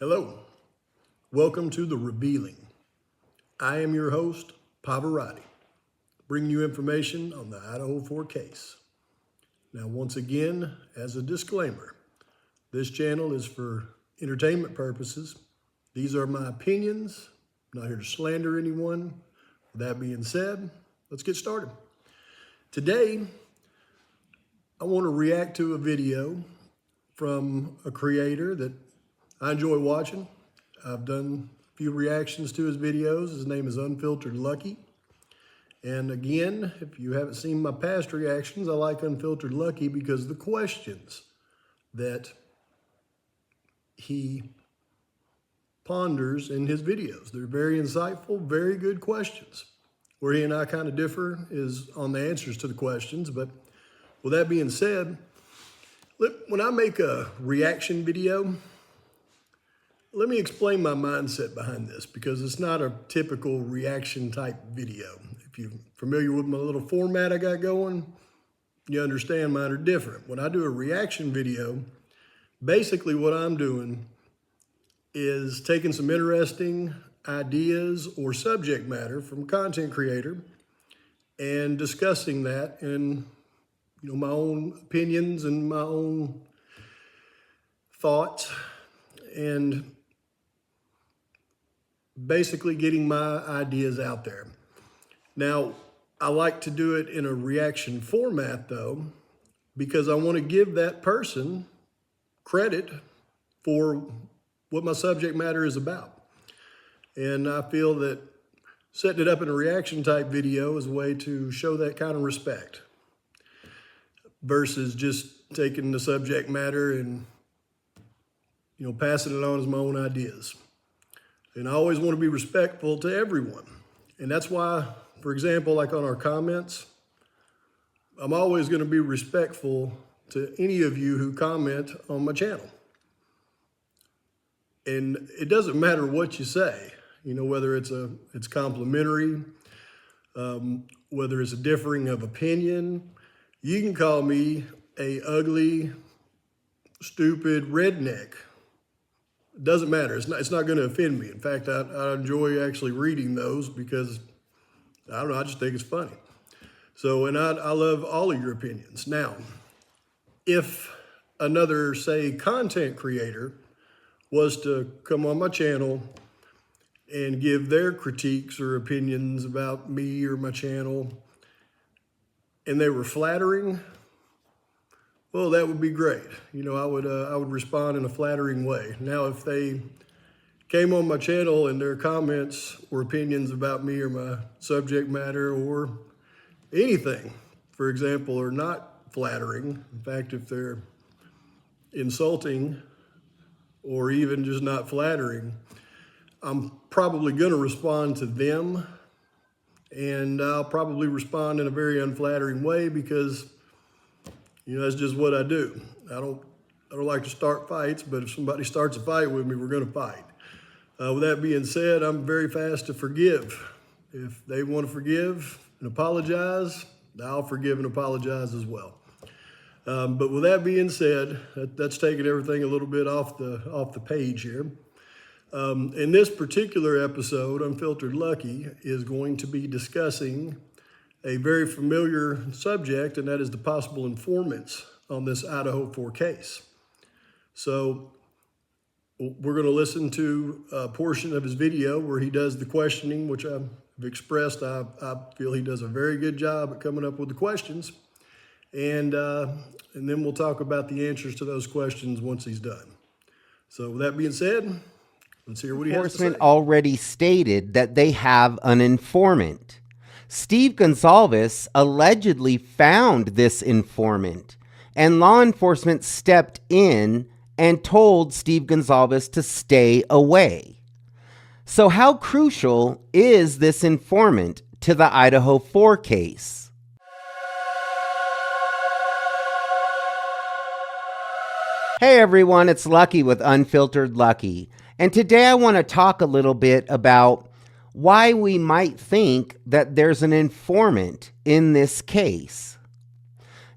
Hello, welcome to The Revealing. I am your host, Pavarotti, bringing you information on the Idaho 4 case. Now, once again, as a disclaimer, this channel is for entertainment purposes. These are my opinions. I'm not here to slander anyone. With that being said, let's get started. Today, I want to react to a video from a creator that I enjoy watching. I've done a few reactions to his videos. His name is Unfiltered Lucky. And again, if you haven't seen my past reactions, I like Unfiltered Lucky because the questions that he ponders in his videos, they're very insightful, very good questions. Where he and I kind of differ is on the answers to the questions. But with that being said, when I make a reaction video, let me explain my mindset behind this because it's not a typical reaction type video. If you're familiar with my little format I got going, you understand mine are different. When I do a reaction video, basically what I'm doing is taking some interesting ideas or subject matter from a content creator and discussing that in my own opinions and my own thoughts, and basically getting my ideas out there. Now, I like to do it in a reaction format though, because I want to give that person credit for what my subject matter is about. And I feel that setting it up in a reaction type video is a way to show that kind of respect versus just taking the subject matter and passing it on as my own ideas. And I always want to be respectful to everyone. And that's why, for example, like on our comments, I'm always going to be respectful to any of you who comment on my channel. And it doesn't matter what you say, whether it's complimentary, whether it's a differing of opinion. You can call me a ugly, stupid redneck. It doesn't matter. It's not going to offend me. In fact, I enjoy actually reading those because, I don't know, I just think it's funny. So, and I love all of your opinions. Now, if another, say, content creator was to come on my channel and give their critiques or opinions about me or my channel, and they were flattering, well, that would be great. I would respond in a flattering way. Now, if they came on my channel and their comments or opinions about me or my subject matter or anything, for example, are not flattering, in fact, if they're insulting or even just not flattering, I'm probably going to respond to them, and I'll probably respond in a very unflattering way because that's just what I do. I don't like to start fights, but if somebody starts a fight with me, we're going to fight. With that being said, I'm very fast to forgive. If they want to forgive and apologize, I'll forgive and apologize as well. But with that being said, that's taking everything a little bit off the page here. In this particular episode, Unfiltered Lucky is going to be discussing a very familiar subject, and that is the possible informants on this Idaho 4 case. So we're going to listen to a portion of his video where he does the questioning, which I've expressed. I feel he does a very good job at coming up with the questions. And then we'll talk about the answers to those questions once he's done. So with that being said, let's hear what he has to say. Enforcement already stated that they have an informant. Steve Gonzalez allegedly found this informant, and law enforcement stepped in and told Steve Gonzalez to stay away. So how crucial is this informant to the Idaho 4 case? Hey everyone, it's Lucky with Unfiltered Lucky, and today I want to talk a little bit about why we might think that there's an informant in this case.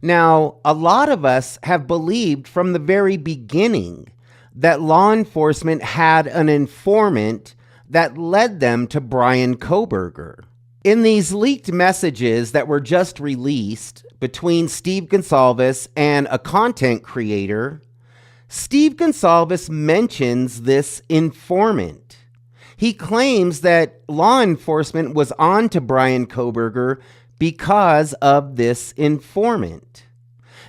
Now, a lot of us have believed from the very beginning that law enforcement had an informant that led them to Bryan Kohberger. In these leaked messages that were just released between Steve Gonsalves and a content creator, Steve Gonsalves mentions this informant. He claims that law enforcement was on to Bryan Kohberger because of this informant.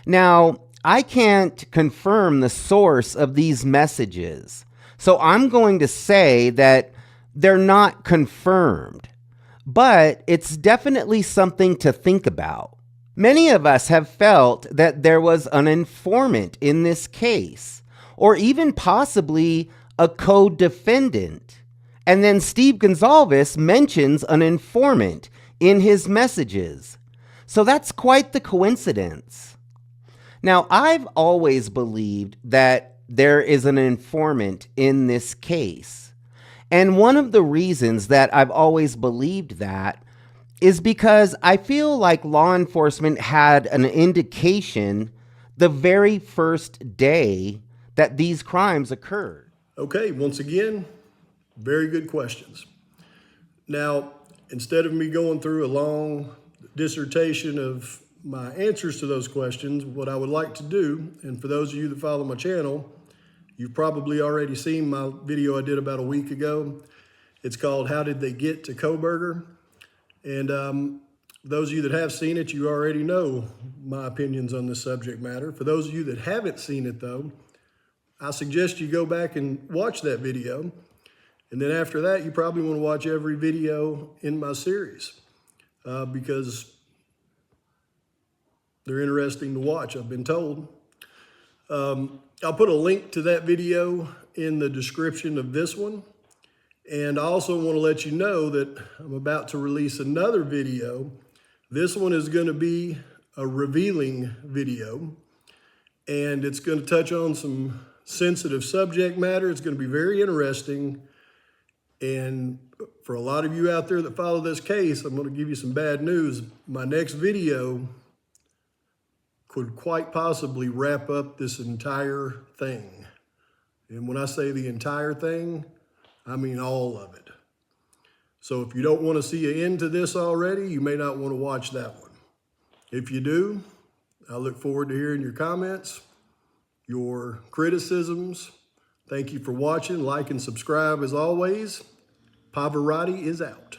Now, I can't confirm the source of these messages, so I'm going to say that they're not confirmed, but it's definitely something to think about. Many of us have felt that there was an informant in this case, or even possibly a co-defendant. And then Steve Gonsalves mentions an informant in his messages. So that's quite the coincidence. Now, I've always believed that there is an informant in this case. And one of the reasons that I've always believed that is because I feel like law enforcement had an indication the very first day that these crimes occurred. Okay, once again, very good questions. Now, instead of me going through a long dissertation of my answers to those questions, what I would like to do, and for those of you that follow my channel, you've probably already seen my video I did about a week ago. It's called How Did They Get to Kohberger? And those of you that have seen it, you already know my opinions on this subject matter. For those of you that haven't seen it though, I suggest you go back and watch that video. And then after that, you probably want to watch every video in my series because they're interesting to watch, I've been told. I'll put a link to that video in the description of this one. And I also want to let you know that I'm about to release another video. This one is going to be a revealing video, and it's going to touch on some sensitive subject matter. It's going to be very interesting. And for a lot of you out there that follow this case, I'm going to give you some bad news. My next video could quite possibly wrap up this entire thing. And when I say the entire thing, I mean all of it. So if you don't want to see an end to this already, you may not want to watch that one. If you do, I look forward to hearing your comments, your criticisms. Thank you for watching. Like and subscribe as always. Pavarotti is out.